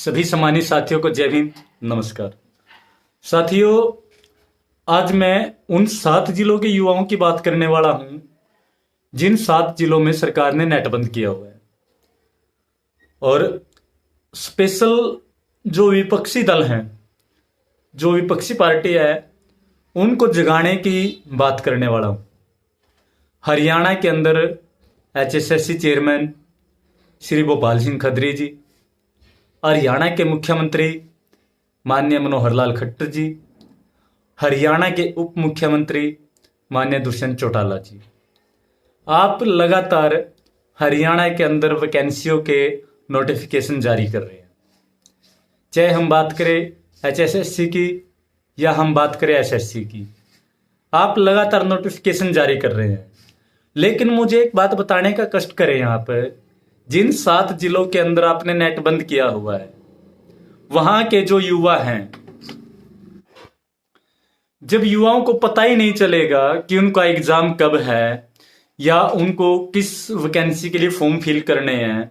सभी सम्मानित साथियों को जय भीम, नमस्कार। साथियों, आज मैं उन 7 जिलों के युवाओं की बात करने वाला हूं जिन 7 जिलों में सरकार ने नेट बंद किया हुआ है। और स्पेशल जो विपक्षी दल हैं, जो विपक्षी पार्टी है, उनको जगाने की बात करने वाला हूं। हरियाणा के अंदर HSSC चेयरमैन श्री भोपाल सिंह खत्री जी, हरियाणा के मुख्यमंत्री माननीय मनोहर लाल खट्टर जी, हरियाणा के उप मुख्यमंत्री माननीय दुष्यंत चौटाला जी, आप लगातार हरियाणा के अंदर वैकेंसियों के नोटिफिकेशन जारी कर रहे हैं। चाहे हम बात करें HSSC की या हम बात करें SSC की, आप लगातार नोटिफिकेशन जारी कर रहे हैं। लेकिन मुझे एक बात बताने का कष्ट करें, यहाँ पर जिन 7 जिलों के अंदर आपने नेट बंद किया हुआ है, वहां के जो युवा हैं, जब युवाओं को पता ही नहीं चलेगा कि उनका एग्जाम कब है या उनको किस वैकेंसी के लिए फॉर्म फिल करने हैं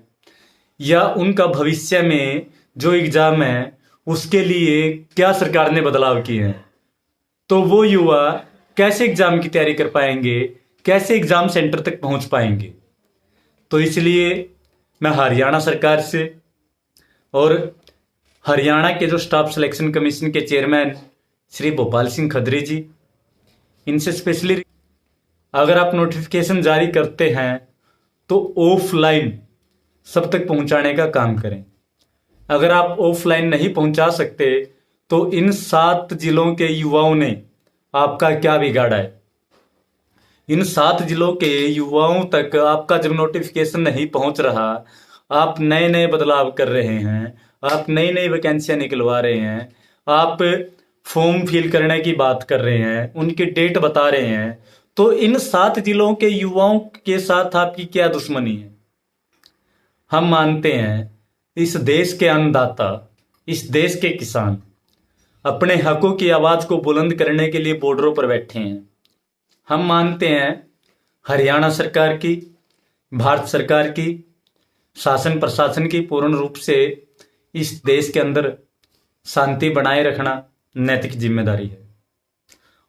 या उनका भविष्य में जो एग्जाम है उसके लिए क्या सरकार ने बदलाव किए हैं, तो वो युवा कैसे एग्जाम की तैयारी कर पाएंगे, कैसे एग्जाम सेंटर तक पहुंच पाएंगे। तो इसलिए मैं हरियाणा सरकार से और हरियाणा के जो स्टाफ सिलेक्शन कमीशन के चेयरमैन श्री भोपाल सिंह खत्री जी, इनसे स्पेशली अगर आप नोटिफिकेशन जारी करते हैं तो ऑफलाइन सब तक पहुंचाने का काम करें। अगर आप ऑफलाइन नहीं पहुंचा सकते तो इन 7 जिलों के युवाओं ने आपका क्या बिगाड़ा है। इन 7 जिलों के युवाओं तक आपका जब नोटिफिकेशन नहीं पहुंच रहा, आप नए नए बदलाव कर रहे हैं, आप नई नई वैकेंसियां निकलवा रहे हैं, आप फॉर्म फिल करने की बात कर रहे हैं, उनकी डेट बता रहे हैं, तो इन 7 जिलों के युवाओं के साथ आपकी क्या दुश्मनी है। हम मानते हैं इस देश के अन्नदाता, इस देश के किसान अपने हकों की आवाज को बुलंद करने के लिए बॉर्डरों पर बैठे हैं। हम मानते हैं हरियाणा सरकार की, भारत सरकार की शासन प्रशासन की पूर्ण रूप से इस देश के अंदर शांति बनाए रखना नैतिक जिम्मेदारी है।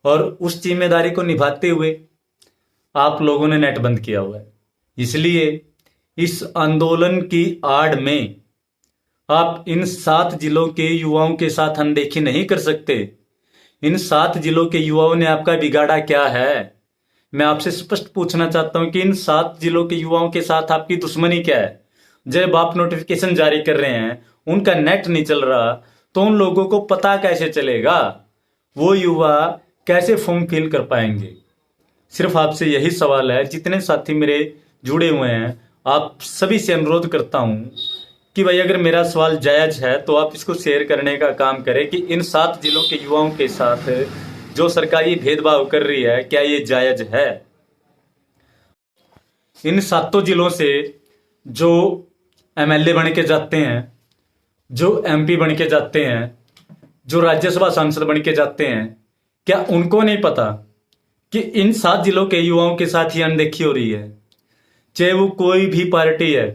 और उस जिम्मेदारी को निभाते हुए आप लोगों ने नेट बंद किया हुआ है। इसलिए इस आंदोलन की आड़ में आप इन 7 जिलों के युवाओं के साथ अनदेखी नहीं कर सकते। इन 7 जिलों के युवाओं ने आपका बिगाड़ा क्या है। मैं आपसे स्पष्ट पूछना चाहता हूं कि इन 7 जिलों के युवाओं के साथ आपकी दुश्मनी क्या है। जब आप नोटिफिकेशन जारी कर रहे हैं, उनका नेट नहीं चल रहा, तो उन लोगों को पता कैसे चलेगा, वो युवा कैसे फॉर्म फिल कर पाएंगे। सिर्फ आपसे यही सवाल है, जितने साथी मेरे जुड़े हुए हैं, आप सभी से अनुरोध करता हूं कि भाई अगर मेरा सवाल जायज है तो आप इसको शेयर करने का काम करें कि इन 7 जिलों के युवाओं के साथ जो सरकार ये भेदभाव कर रही है, क्या ये जायज है। इन 7 जिलों से जो MLA बन के जाते हैं, जो MP बन के जाते हैं, जो राज्यसभा सांसद बन के जाते हैं, क्या उनको नहीं पता कि इन 7 जिलों के युवाओं के साथ ही अनदेखी हो रही है। चाहे वो कोई भी पार्टी है,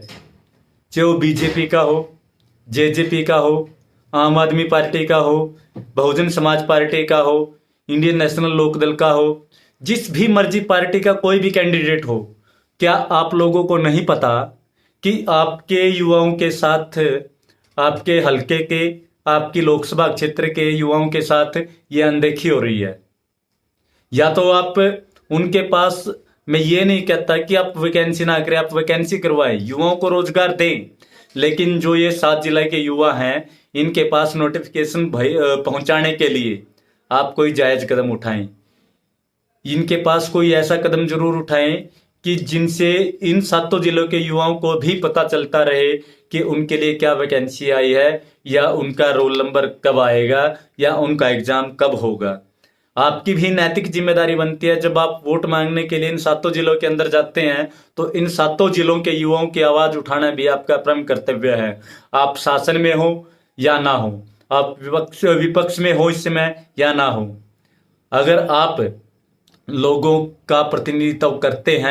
चाहे वो BJP का हो, JJP का हो, आम आदमी पार्टी का हो, बहुजन समाज पार्टी का हो, इंडियन नेशनल लोकदल का हो, जिस भी मर्जी पार्टी का कोई भी कैंडिडेट हो, क्या आप लोगों को नहीं पता कि आपके युवाओं के साथ, आपके हलके के, आपकी लोकसभा क्षेत्र के युवाओं के साथ ये अनदेखी हो रही है। या तो आप उनके पास, मैं ये नहीं कहता कि आप वैकेंसी ना करें, आप वैकेंसी करवाएं, युवाओं को रोजगार दें, लेकिन जो ये 7 जिला के युवा हैं, इनके पास नोटिफिकेशन पहुंचाने के लिए आप कोई जायज कदम उठाएं। इनके पास कोई ऐसा कदम जरूर उठाएं कि जिनसे इन 7 जिलों के युवाओं को भी पता चलता रहे कि उनके लिए क्या वैकेंसी आई है, या उनका रोल नंबर कब आएगा, या उनका एग्जाम कब होगा। आपकी भी नैतिक जिम्मेदारी बनती है, जब आप वोट मांगने के लिए इन 7 जिलों के अंदर जाते हैं तो इन 7 जिलों के युवाओं की आवाज उठाना भी आपका परम कर्तव्य है। आप शासन में हो या ना हो, आप विपक्ष में हो इस समय या ना हो, अगर आप लोगों का प्रतिनिधित्व करते हैं